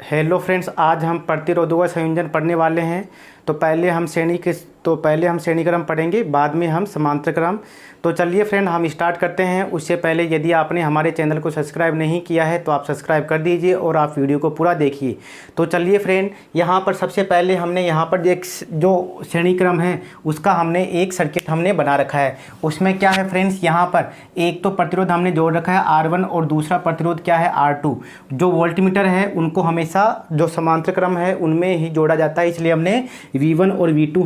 Hello friends, आज हम प्रतिरोधों का संयोजन पढ़ने वाले हैं। तो पहले हम श्रेणी क्रम पढ़ेंगे, बाद में हम समांतर क्रम। तो चलिए फ्रेंड, हम स्टार्ट करते हैं। उससे पहले यदि आपने हमारे चैनल को सब्सक्राइब नहीं किया है तो आप सब्सक्राइब कर दीजिए और आप वीडियो को पूरा देखिए। तो चलिए फ्रेंड, यहाँ पर सबसे पहले हमने यहाँ पर एक जो श्रेणी क्रम है उसका हमने एक सर्किट हमने बना रखा है। उसमें क्या है फ्रेंड्स, यहाँ पर एक तो प्रतिरोध हमने जोड़ रखा है R1 और दूसरा प्रतिरोध क्या है R2। जो वोल्टमीटर है उनको हमेशा जो समांतर क्रम है उनमें ही जोड़ा जाता है, इसलिए हमने V1 और V2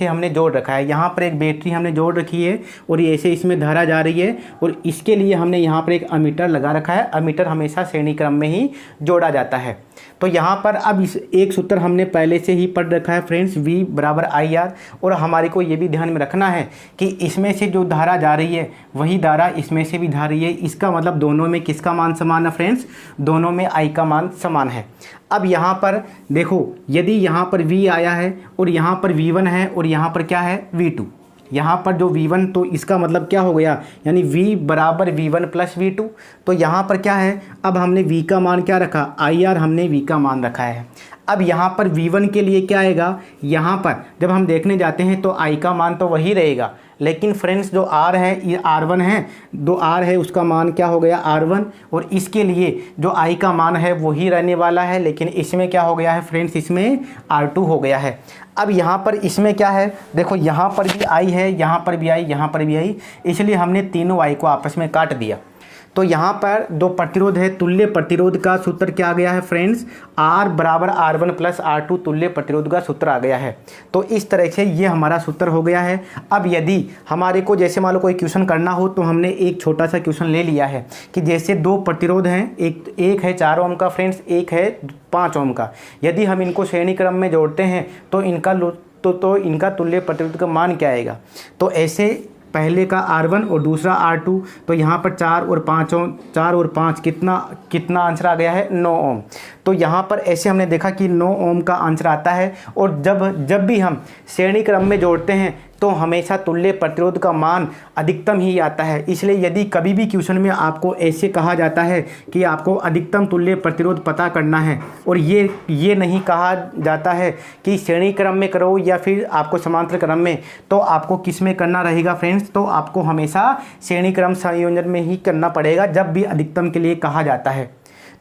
हमने जोड़ रखा है। यहाँ पर एक बैटरी हमने जोड़ रखी है और ये ऐसे इसमें धारा जा रही है और इसके लिए हमने यहाँ पर एक अमीटर लगा रखा है। अमीटर हमेशा श्रेणी क्रम में ही जोड़ा जाता है। तो यहाँ पर अब इस एक सूत्र हमने पहले से ही पढ़ रखा है फ्रेंड्स, V बराबर IR। और हमारे को ये भी ध्यान में रखना है कि इसमें से जो धारा जा रही है वही धारा इसमें से भी जा रही है। इसका मतलब दोनों में किसका मान समान है फ्रेंड्स, दोनों में I का मान समान है। अब यहाँ पर देखो, यदि यहाँ पर V आया है और यहाँ पर V1 है और यहाँ पर क्या है V2, यहाँ पर जो V1 तो इसका मतलब क्या हो गया, यानी V बराबर V1 प्लस V2। तो यहाँ पर क्या है, अब हमने V का मान क्या रखा, IR हमने V का मान रखा है। अब यहाँ पर V1 के लिए क्या आएगा, यहाँ पर जब हम देखने जाते हैं तो I का मान तो वही रहेगा, लेकिन फ्रेंड्स जो R है ये R1 है, दो R है उसका मान क्या हो गया R1, और इसके लिए जो I का मान है वही रहने वाला है, लेकिन इसमें क्या हो गया है फ्रेंड्स, इसमें R2 हो गया है। अब यहाँ पर इसमें क्या है, देखो यहाँ पर भी I है, यहाँ पर भी I, यहाँ पर भी I, इसलिए हमने तीनों I को आपस में काट दिया। तो यहाँ पर दो प्रतिरोध है, तुल्य प्रतिरोध का सूत्र क्या आ गया है फ्रेंड्स, R बराबर R1 प्लस R2 तुल्य प्रतिरोध का सूत्र आ गया है। तो इस तरह से ये हमारा सूत्र हो गया है। अब यदि हमारे को जैसे मान लो कोई क्वेश्चन करना हो तो हमने एक छोटा सा क्वेश्चन ले लिया है कि जैसे दो प्रतिरोध हैं, एक है 4 ओम का फ्रेंड्स, एक है 5 ओम का। यदि हम इनको श्रेणी क्रम में जोड़ते हैं तो इनका तुल्य प्रतिरोध का मान क्या आएगा। तो ऐसे पहले का R1 और दूसरा R2, तो यहाँ पर 4 और 5 ओम, 4 और 5 कितना आंसर आ गया है 9 ओम। तो यहाँ पर ऐसे हमने देखा कि 9 ओम का आंसर आता है। और जब भी हम श्रेणी क्रम में जोड़ते हैं तो हमेशा तुल्य प्रतिरोध का मान अधिकतम ही आता है। इसलिए यदि कभी भी क्वेश्चन में आपको ऐसे कहा जाता है कि आपको अधिकतम तुल्य प्रतिरोध पता करना है और ये नहीं कहा जाता है कि श्रेणी क्रम में करो या फिर आपको समांतर क्रम में, तो आपको किस में करना रहेगा फ्रेंड्स, तो आपको हमेशा श्रेणी क्रम संयोजन में ही करना पड़ेगा जब भी अधिकतम के लिए कहा जाता है।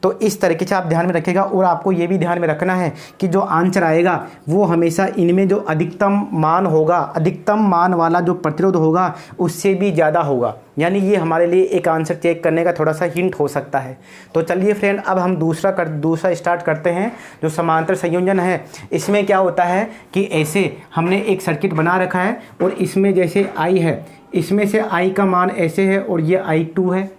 तो इस तरीके से आप ध्यान में रखिएगा। और आपको ये भी ध्यान में रखना है कि जो आंसर आएगा वो हमेशा इनमें जो अधिकतम मान होगा, अधिकतम मान वाला जो प्रतिरोध होगा उससे भी ज़्यादा होगा। यानी ये हमारे लिए एक आंसर चेक करने का थोड़ा सा हिंट हो सकता है। तो चलिए फ्रेंड, अब हम दूसरा स्टार्ट करते हैं। जो समांतर संयोजन है इसमें क्या होता है कि ऐसे हमने एक सर्किट बना रखा है और इसमें जैसे I है, इसमें से I का मान ऐसे है और ये I2 है,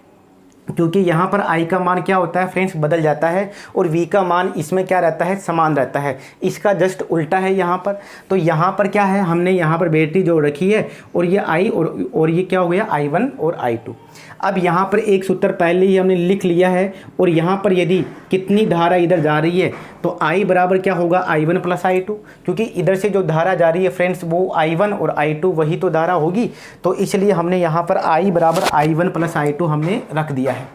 क्योंकि यहाँ पर I का मान क्या होता है फ्रेंड्स, बदल जाता है और V का मान इसमें क्या रहता है, समान रहता है। इसका जस्ट उल्टा है यहाँ पर। तो यहाँ पर क्या है, हमने यहाँ पर बैटरी जोड़ रखी है और ये I और ये क्या हो गया I1 और I2। अब यहाँ पर एक सूत्र पहले ही हमने लिख लिया है और यहाँ पर यदि कितनी धारा इधर जा रही है तो I बराबर क्या होगा I1 प्लस I2, क्योंकि इधर से जो धारा जा रही है फ्रेंड्स वो I1 और I2 वही तो धारा होगी। तो इसलिए हमने यहाँ पर I बराबर I1 प्लस I2 हमने रख दिया है।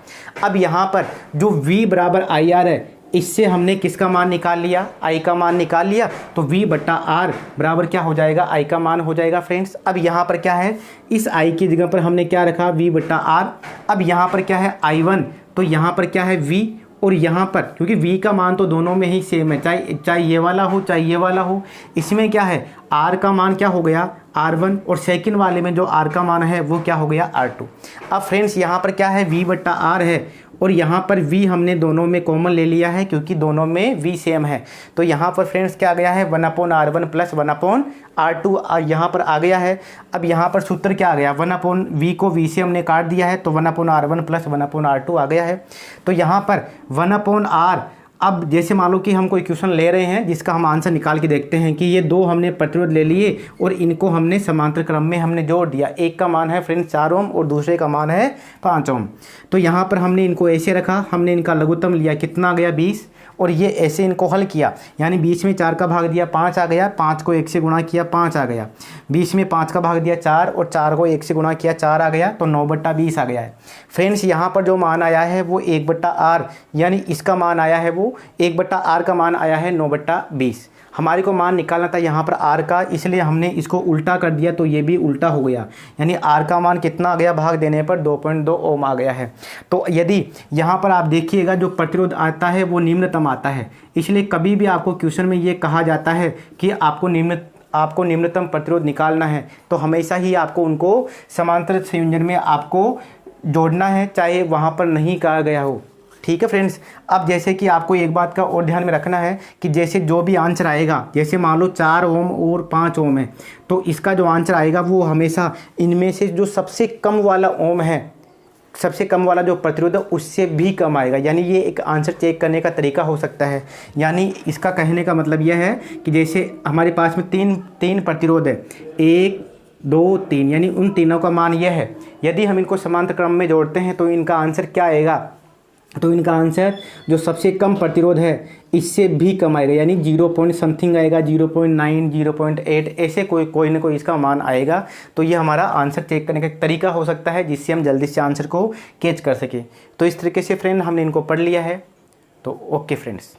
अब यहाँ पर जो V बराबर IR है, इससे हमने किसका मान निकाल लिया, I का मान निकाल लिया। तो V बट्टा R बराबर क्या हो जाएगा, I का मान हो जाएगा फ्रेंड्स। अब यहाँ पर क्या है, इस I की जगह पर हमने क्या रखा, V बट्टा R। अब यहाँ पर क्या है I1, तो यहाँ पर क्या है V, और यहाँ पर क्योंकि V का मान तो दोनों में ही सेम है, चाहे ये वाला हो चाहे ये वाला हो। इसमें क्या है, R का मान क्या हो गया R1 और सेकंड वाले में जो R का मान है वो क्या हो गया R2। अब फ्रेंड्स यहाँ पर क्या है, V बट्टा R है और यहाँ पर V हमने दोनों में कॉमन ले लिया है क्योंकि दोनों में V सेम है। तो यहाँ पर फ्रेंड्स क्या आ गया है, 1/R1 प्लस 1/R2 यहाँ पर आ गया है। अब यहाँ पर सूत्र क्या आ गया, 1/V को V से हमने काट दिया है तो 1/R1 प्लस 1/R2 आ गया है। तो यहाँ पर 1/R, अब जैसे मान लो कि हम कोई क्वेश्चन ले रहे हैं जिसका हम आंसर निकाल के देखते हैं कि ये दो हमने प्रतिरोध ले लिए और इनको हमने समांतर क्रम में हमने जोड़ दिया। एक का मान है फ्रेंड्स 4 ओम और दूसरे का मान है 5 ओम। तो यहाँ पर हमने इनको ऐसे रखा, हमने इनका लघुत्तम लिया, कितना आ गया 20, और ये ऐसे इनको हल किया, यानी बीच में 4 का भाग दिया 5 आ गया, 5 को 1 से गुणा किया 5 आ गया, बीच में 5 का भाग दिया 4 और 4 को 1 से गुणा किया 4 आ गया, तो 9/20 आ गया है। फ्रेंड्स यहाँ पर जो मान आया है वो 1/r, यानी इसका मान आया है वो 1/r का मान आया है 9/20। हमारे को मान निकालना था यहाँ पर r का, इसलिए हमने इसको उल्टा कर दिया, तो ये भी उल्टा हो गया, यानी r का मान कितना आ गया, भाग देने पर 2.2 ओम आ गया है। तो यदि यहाँ पर आप देखिएगा जो प्रतिरोध आता है वो निम्नतम आता है, इसलिए कभी भी आपको क्वेश्चन में ये कहा जाता है कि आपको निम्नतम प्रतिरोध निकालना है, तो हमेशा ही आपको उनको समांतर संयोजन में आपको जोड़ना है, चाहे वहाँ पर नहीं कहा गया हो। ठीक है फ्रेंड्स। अब जैसे कि आपको एक बात का और ध्यान में रखना है कि जैसे जो भी आंसर आएगा, जैसे मान लो 4 ओम और 5 ओम है, तो इसका जो आंसर आएगा वो हमेशा इनमें से जो सबसे कम वाला ओम है, सबसे कम वाला जो प्रतिरोध है उससे भी कम आएगा। यानी ये एक आंसर चेक करने का तरीका हो सकता है। यानी इसका कहने का मतलब यह है कि जैसे हमारे पास में तीन प्रतिरोध है, 1 2 3, यानी उन तीनों का मान यह है। यदि हम इनको समांतर क्रम में जोड़ते हैं तो इनका आंसर क्या आएगा, तो इनका आंसर जो सबसे कम प्रतिरोध है इससे भी कम आएगा, यानी 0 पॉइंट समथिंग आएगा, 0.9 0.8 ऐसे कोई ना कोई इसका मान आएगा। तो ये हमारा आंसर चेक करने का तरीका हो सकता है जिससे हम जल्दी से आंसर को कैच कर सकें। तो इस तरीके से फ्रेंड हमने इनको पढ़ लिया है। तो ओके फ्रेंड्स।